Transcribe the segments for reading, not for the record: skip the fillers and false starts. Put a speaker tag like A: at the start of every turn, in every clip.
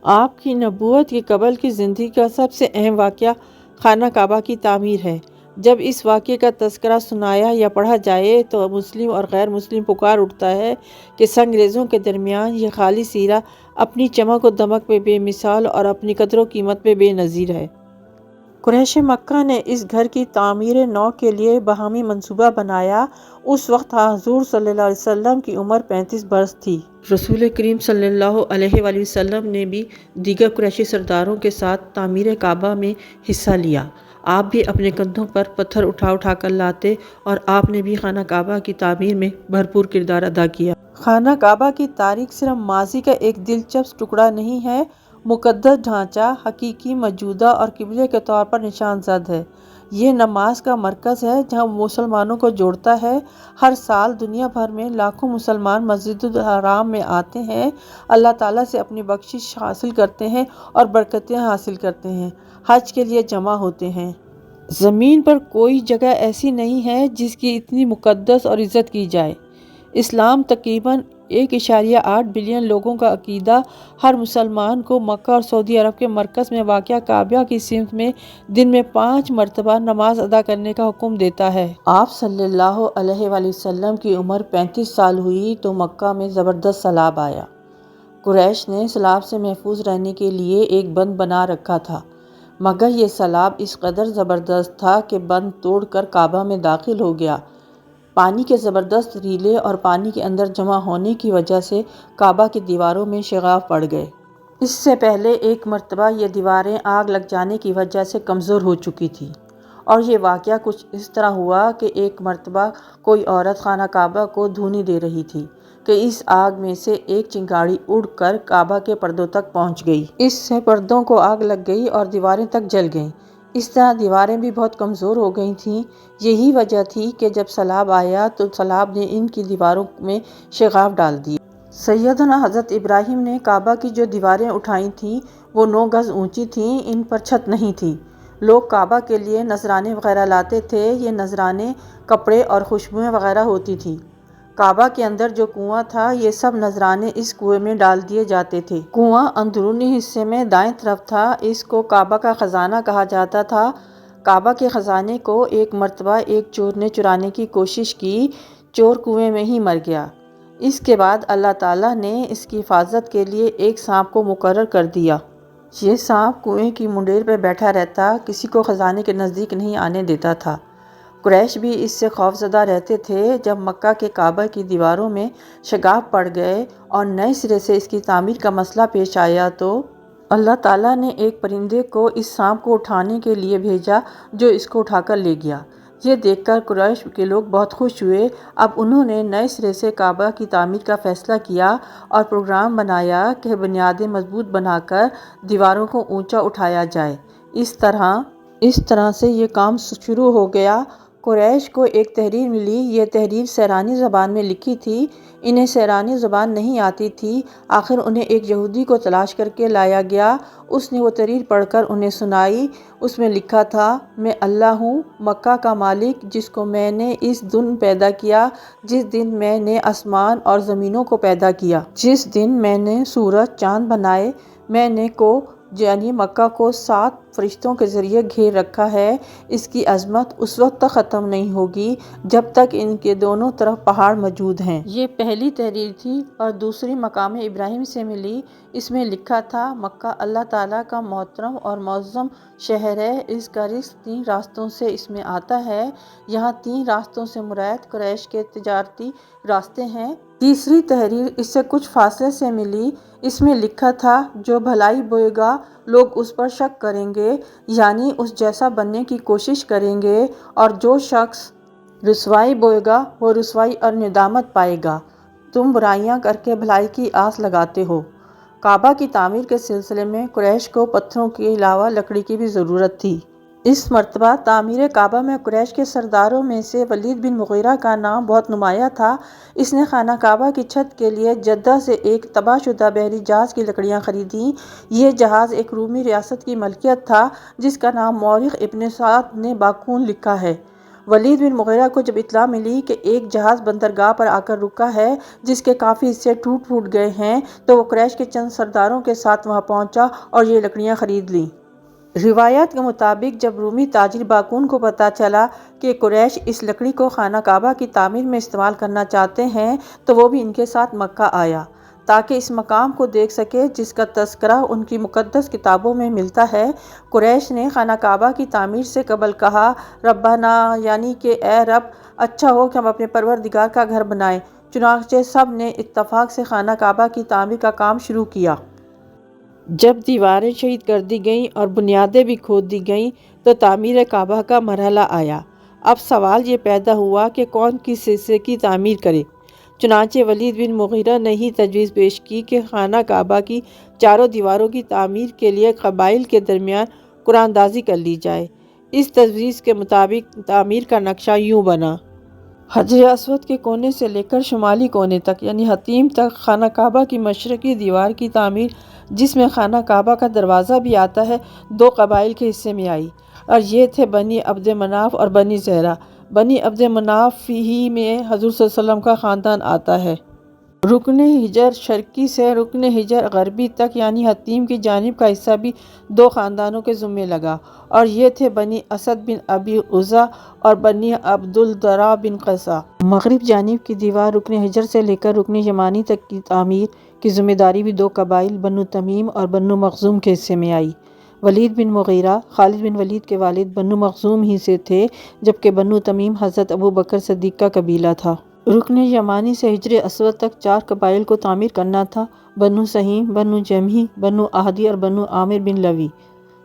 A: آپ کی نبوت کے قبل کی زندگی کا سب سے اہم واقعہ خانہ کعبہ کی تعمیر ہے۔ جب اس واقعے کا تذکرہ سنایا یا پڑھا جائے تو مسلم اور غیر مسلم پکار اٹھتا ہے کہ سنگریزوں کے درمیان یہ خالص ہیرا اپنی چمک و دمک میں بے مثال اور اپنی قدر و قیمت میں بے نظیر ہے۔ قریش مکہ نے اس گھر کی تعمیر نو کے لیے باہمی منصوبہ بنایا۔ اس وقت حضور صلی اللہ علیہ وسلم کی عمر 35 برس تھی۔ رسول کریم صلی اللہ علیہ وآلہ وسلم نے بھی دیگر قریشی سرداروں کے ساتھ تعمیر کعبہ میں حصہ لیا۔ آپ بھی اپنے کندھوں پر پتھر اٹھا کر لاتے اور آپ نے بھی خانہ کعبہ کی تعمیر میں بھرپور کردار ادا کیا۔ خانہ کعبہ کی تاریخ صرف ماضی کا ایک دلچسپ ٹکڑا نہیں ہے، مقدس ڈھانچہ، حقیقی موجودہ اور قبلے کے طور پر نشان زد ہے۔ یہ نماز کا مرکز ہے جہاں مسلمانوں کو جوڑتا ہے۔ ہر سال دنیا بھر میں لاکھوں مسلمان مسجد الحرام میں آتے ہیں، اللہ تعالیٰ سے اپنی بخشش حاصل کرتے ہیں اور برکتیں حاصل کرتے ہیں، حج کے لیے جمع ہوتے ہیں۔ زمین پر کوئی جگہ ایسی نہیں ہے جس کی اتنی مقدس اور عزت کی جائے۔ اسلام تقریباً 1.8 بلین لوگوں کا عقیدہ ہر مسلمان کو مکہ اور سعودی عرب کے مرکز میں واقع کعبہ کی سمت میں دن میں 5 مرتبہ نماز ادا کرنے کا حکم دیتا ہے۔ آپ صلی اللہ علیہ وآلہ وسلم کی عمر 35 سال ہوئی تو مکہ میں زبردست سیلاب آیا۔ قریش نے سیلاب سے محفوظ رہنے کے لیے ایک بند بنا رکھا تھا، مگر یہ سیلاب اس قدر زبردست تھا کہ بند توڑ کر کعبہ میں داخل ہو گیا۔ پانی کے زبردست ریلے اور پانی کے اندر جمع ہونے کی وجہ سے کعبہ کی دیواروں میں شگاف پڑ گئے۔ اس سے پہلے ایک مرتبہ یہ دیواریں آگ لگ جانے کی وجہ سے کمزور ہو چکی تھیں، اور یہ واقعہ کچھ اس طرح ہوا کہ ایک مرتبہ کوئی عورت خانہ کعبہ کو دھونی دے رہی تھی کہ اس آگ میں سے ایک چنگاڑی اڑ کر کعبہ کے پردوں تک پہنچ گئی۔ اس سے پردوں کو آگ لگ گئی اور دیواریں تک جل گئیں۔ اس طرح دیواریں بھی بہت کمزور ہو گئی تھیں۔ یہی وجہ تھی کہ جب سیلاب آیا تو سیلاب نے ان کی دیواروں میں شگاف ڈال دیے۔ سیدنا حضرت ابراہیم نے کعبہ کی جو دیواریں اٹھائی تھیں وہ 9 گز اونچی تھیں، ان پر چھت نہیں تھی۔ لوگ کعبہ کے لیے نذرانے وغیرہ لاتے تھے، یہ نذرانے کپڑے اور خوشبوئیں وغیرہ ہوتی تھیں۔ کعبہ کے اندر جو کنواں تھا یہ سب نذرانے اس کنویں میں ڈال دیے جاتے تھے۔ کنواں اندرونی حصے میں دائیں طرف تھا، اس کو کعبہ کا خزانہ کہا جاتا تھا۔ کعبہ کے خزانے کو ایک مرتبہ ایک چور نے چرانے کی کوشش کی، چور کنویں میں ہی مر گیا۔ اس کے بعد اللہ تعالیٰ نے اس کی حفاظت کے لیے ایک سانپ کو مقرر کر دیا۔ یہ سانپ کنویں کی منڈیر پہ بیٹھا رہتا، کسی کو خزانے کے نزدیک نہیں آنے دیتا تھا۔ قریش بھی اس سے خوفزدہ رہتے تھے۔ جب مکہ کے کعبہ کی دیواروں میں شگاف پڑ گئے اور نئے سرے سے اس کی تعمیر کا مسئلہ پیش آیا تو اللہ تعالیٰ نے ایک پرندے کو اس سانپ کو اٹھانے کے لیے بھیجا جو اس کو اٹھا کر لے گیا۔ یہ دیکھ کر قریش کے لوگ بہت خوش ہوئے۔ اب انہوں نے نئے سرے سے کعبہ کی تعمیر کا فیصلہ کیا اور پروگرام بنایا کہ بنیادیں مضبوط بنا کر دیواروں کو اونچا اٹھایا جائے۔ اس طرح سے یہ کام شروع ہو گیا۔ قریش کو ایک تحریر ملی، یہ تحریر سیرانی زبان میں لکھی تھی۔ انہیں سیرانی زبان نہیں آتی تھی۔ آخر انہیں ایک یہودی کو تلاش کر کے لایا گیا، اس نے وہ تحریر پڑھ کر انہیں سنائی۔ اس میں لکھا تھا، میں اللہ ہوں مکہ کا مالک، جس کو میں نے اس دن پیدا کیا جس دن میں نے آسمان اور زمینوں کو پیدا کیا، جس دن میں نے سورج چاند بنائے، میں نے کو یعنی مکہ کو 7 فرشتوں کے ذریعے گھیر رکھا ہے۔ اس کی عظمت اس وقت تک ختم نہیں ہوگی جب تک ان کے دونوں طرف پہاڑ موجود ہیں۔ یہ پہلی تحریر تھی اور دوسری مقام ابراہیم سے ملی۔ اس میں لکھا تھا، مکہ اللہ تعالیٰ کا محترم اور معظم شہر ہے، اس کا رزق 3 راستوں سے اس میں آتا ہے۔ یہاں 3 راستوں سے مراد قریش کے تجارتی راستے ہیں۔ تیسری تحریر اس سے کچھ فاصلے سے ملی۔ اس میں لکھا تھا، جو بھلائی بوئے گا لوگ اس پر شک کریں گے، یعنی اس جیسا بننے کی کوشش کریں گے، اور جو شخص رسوائی بوئے گا وہ رسوائی اور ندامت پائے گا۔ تم برائیاں کر کے بھلائی کی آس لگاتے ہو۔ کعبہ کی تعمیر کے سلسلے میں قریش کو پتھروں کے علاوہ لکڑی کی بھی ضرورت تھی۔ اس مرتبہ تعمیر کعبہ میں قریش کے سرداروں میں سے ولید بن مغیرہ کا نام بہت نمایاں تھا۔ اس نے خانہ کعبہ کی چھت کے لیے جدہ سے ایک تباہ شدہ بحری جہاز کی لکڑیاں خریدیں۔ یہ جہاز ایک رومی ریاست کی ملکیت تھا جس کا نام مورخ ابن سعد نے باقون لکھا ہے۔ ولید بن مغیرہ کو جب اطلاع ملی کہ ایک جہاز بندرگاہ پر آ کر رکا ہے جس کے کافی حصے ٹوٹ پھوٹ گئے ہیں، تو وہ قریش کے چند سرداروں کے ساتھ وہاں پہنچا اور یہ لکڑیاں خرید لیں۔ روایات کے مطابق جب رومی تاجر باقون کو پتہ چلا کہ قریش اس لکڑی کو خانہ کعبہ کی تعمیر میں استعمال کرنا چاہتے ہیں، تو وہ بھی ان کے ساتھ مکہ آیا تاکہ اس مقام کو دیکھ سکے جس کا تذکرہ ان کی مقدس کتابوں میں ملتا ہے۔ قریش نے خانہ کعبہ کی تعمیر سے قبل کہا، ربنا، یعنی کہ اے رب، اچھا ہو کہ ہم اپنے پروردگار کا گھر بنائیں۔ چنانچہ سب نے اتفاق سے خانہ کعبہ کی تعمیر کا کام شروع کیا۔ جب دیواریں شہید کر دی گئیں اور بنیادیں بھی کھود دی گئیں تو تعمیر کعبہ کا مرحلہ آیا۔ اب سوال یہ پیدا ہوا کہ کون کس حصے کی تعمیر کرے۔ چنانچہ ولید بن مغیرہ نے ہی تجویز پیش کی کہ خانہ کعبہ کی چاروں دیواروں کی تعمیر کے لیے قبائل کے درمیان قرعہ اندازی کر لی جائے۔ اس تجویز کے مطابق تعمیر کا نقشہ یوں بنا۔ حجر اسود کے کونے سے لے کر شمالی کونے تک یعنی حطیم تک خانہ کعبہ کی مشرقی دیوار کی تعمیر، جس میں خانہ کعبہ کا دروازہ بھی آتا ہے، 2 قبائل کے حصے میں آئی، اور یہ تھے بنی عبد مناف اور بنی زہرہ۔ بنی عبد مناف ہی میں حضور صلی اللہ علیہ وسلم کا خاندان آتا ہے۔ رکن حجر شرقی سے رکن حجر غربی تک یعنی حطیم کی جانب کا حصہ بھی 2 خاندانوں کے ذمے لگا، اور یہ تھے بنی اسد بن ابی عزا اور بنی عبد الدرا بن قصا۔ مغرب جانب کی دیوار رکن حجر سے لے کر رکن یمانی تک کی تعمیر کی ذمہ داری بھی 2 قبائل بنو تمیم اور بنو مخزوم کے حصے میں آئی۔ ولید بن مغیرہ خالد بن ولید کے والد بنو مخزوم ہی سے تھے، جبکہ بنو تمیم حضرت ابو بکر صدیق کا قبیلہ تھا۔ رکن یمانی سے حجر اسود تک 4 قبائل کو تعمیر کرنا تھا: بنو سہیم، بنو جمحی، بنو احدی اور بنو عامر بن لوی۔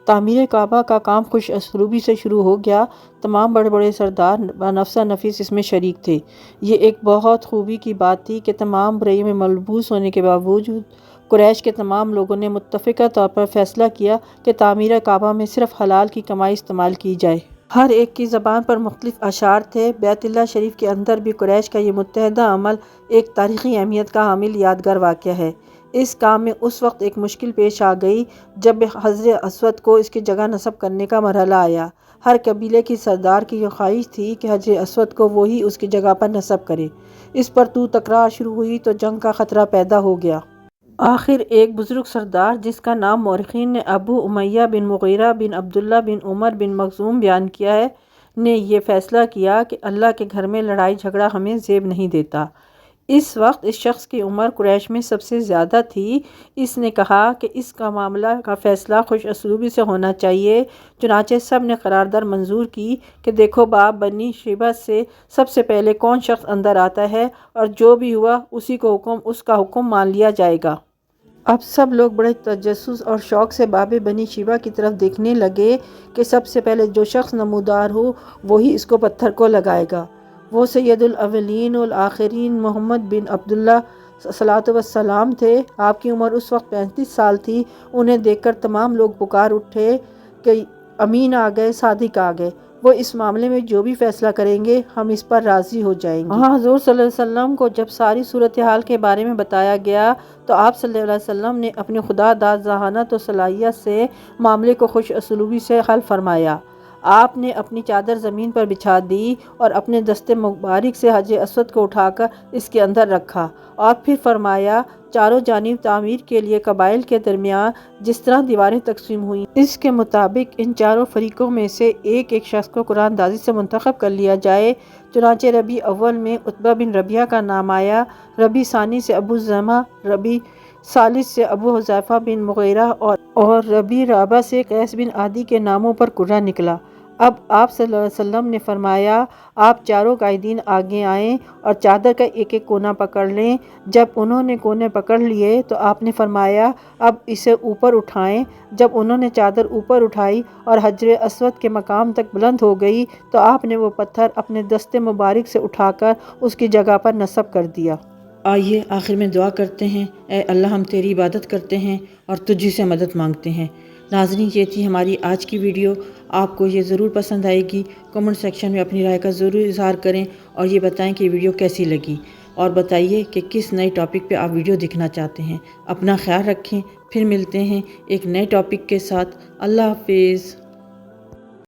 A: تعمیر کعبہ کا کام خوش اسلوبی سے شروع ہو گیا۔ تمام بڑے بڑے سردار بنفسہ نفیس اس میں شریک تھے۔ یہ ایک بہت خوبی کی بات تھی کہ تمام برائیوں میں ملبوس ہونے کے باوجود قریش کے تمام لوگوں نے متفقہ طور پر فیصلہ کیا کہ تعمیر کعبہ میں صرف حلال کی کمائی استعمال کی جائے۔ ہر ایک کی زبان پر مختلف اشعار تھے۔ بیت اللہ شریف کے اندر بھی قریش کا یہ متحدہ عمل ایک تاریخی اہمیت کا حامل یادگار واقعہ ہے۔ اس کام میں اس وقت ایک مشکل پیش آ گئی جب حجر اسود کو اس کی جگہ نصب کرنے کا مرحلہ آیا۔ ہر قبیلے کی سردار کی یہ خواہش تھی کہ حجر اسود کو وہی اس کی جگہ پر نصب کرے۔ اس پر تو تکرار شروع ہوئی تو جنگ کا خطرہ پیدا ہو گیا۔ آخر ایک بزرگ سردار جس کا نام مورخین نے ابو امیہ بن مغیرہ بن عبداللہ بن عمر بن مخزوم بیان کیا ہے، نے یہ فیصلہ کیا کہ اللہ کے گھر میں لڑائی جھگڑا ہمیں زیب نہیں دیتا۔ اس وقت اس شخص کی عمر قریش میں سب سے زیادہ تھی۔ اس نے کہا کہ اس کا معاملہ کا فیصلہ خوش اسلوبی سے ہونا چاہیے۔ چنانچہ سب نے قرارداد منظور کی کہ دیکھو باپ، بنی شیبہ سے سب سے پہلے کون شخص اندر آتا ہے اور جو بھی ہوا اس کا حکم مان لیا جائے گا۔ اب سب لوگ بڑے تجسس اور شوق سے باب بنی شیبہ کی طرف دیکھنے لگے کہ سب سے پہلے جو شخص نمودار ہو وہی اس کو پتھر کو لگائے گا۔ وہ سید الاولین والآخرین محمد بن عبداللہ صلوات والسلام تھے۔ آپ کی عمر اس وقت 35 سال تھی۔ انہیں دیکھ کر تمام لوگ پکار اٹھے کہ امین آ گئے، صادق آ گئے، وہ اس معاملے میں جو بھی فیصلہ کریں گے ہم اس پر راضی ہو جائیں گے۔ حضور صلی اللہ علیہ وسلم کو جب ساری صورتحال کے بارے میں بتایا گیا تو آپ صلی اللہ علیہ وسلم نے اپنی خدا داد ذہانت و صلاحیت سے معاملے کو خوش اسلوبی سے حل فرمایا۔ آپ نے اپنی چادر زمین پر بچھا دی اور اپنے دست مبارک سے حجر اسود کو اٹھا کر اس کے اندر رکھا، اور پھر فرمایا چاروں جانب تعمیر کے لیے قبائل کے درمیان جس طرح دیواریں تقسیم ہوئیں اس کے مطابق ان چاروں فریقوں میں سے ایک ایک شخص کو قرعہ اندازی سے منتخب کر لیا جائے۔ چنانچہ ربیع اول میں عتبہ بن ربیعہ کا نام آیا، ربیع ثانی سے ابو زمعہ، ربیع ثالث سے ابو حذیفہ بن مغیرہ اور ربیع رابع سے قیس بن عدی کے ناموں پر قرعہ نکلا۔ اب آپ صلی اللہ علیہ وسلم نے فرمایا آپ چاروں قائدین آگے آئیں اور چادر کا ایک ایک کونا پکڑ لیں۔ جب انہوں نے کونے پکڑ لیے تو آپ نے فرمایا اب اسے اوپر اٹھائیں۔ جب انہوں نے چادر اوپر اٹھائی اور حجر اسود کے مقام تک بلند ہو گئی تو آپ نے وہ پتھر اپنے دست مبارک سے اٹھا کر اس کی جگہ پر نصب کر دیا۔ آئیے آخر میں دعا کرتے ہیں۔ اے اللہ، ہم تیری عبادت کرتے ہیں اور تجھ سے مدد مانگتے ہیں۔ ناظرین، یہ تھی ہماری آج کی ویڈیو۔ آپ کو یہ ضرور پسند آئے گی۔ کمنٹ سیکشن میں اپنی رائے کا ضرور اظہار کریں اور یہ بتائیں کہ ویڈیو کیسی لگی، اور بتائیے کہ کس نئے ٹاپک پہ آپ ویڈیو دیکھنا چاہتے ہیں۔ اپنا خیال رکھیں، پھر ملتے ہیں ایک نئے ٹاپک کے ساتھ۔ اللہ حافظ۔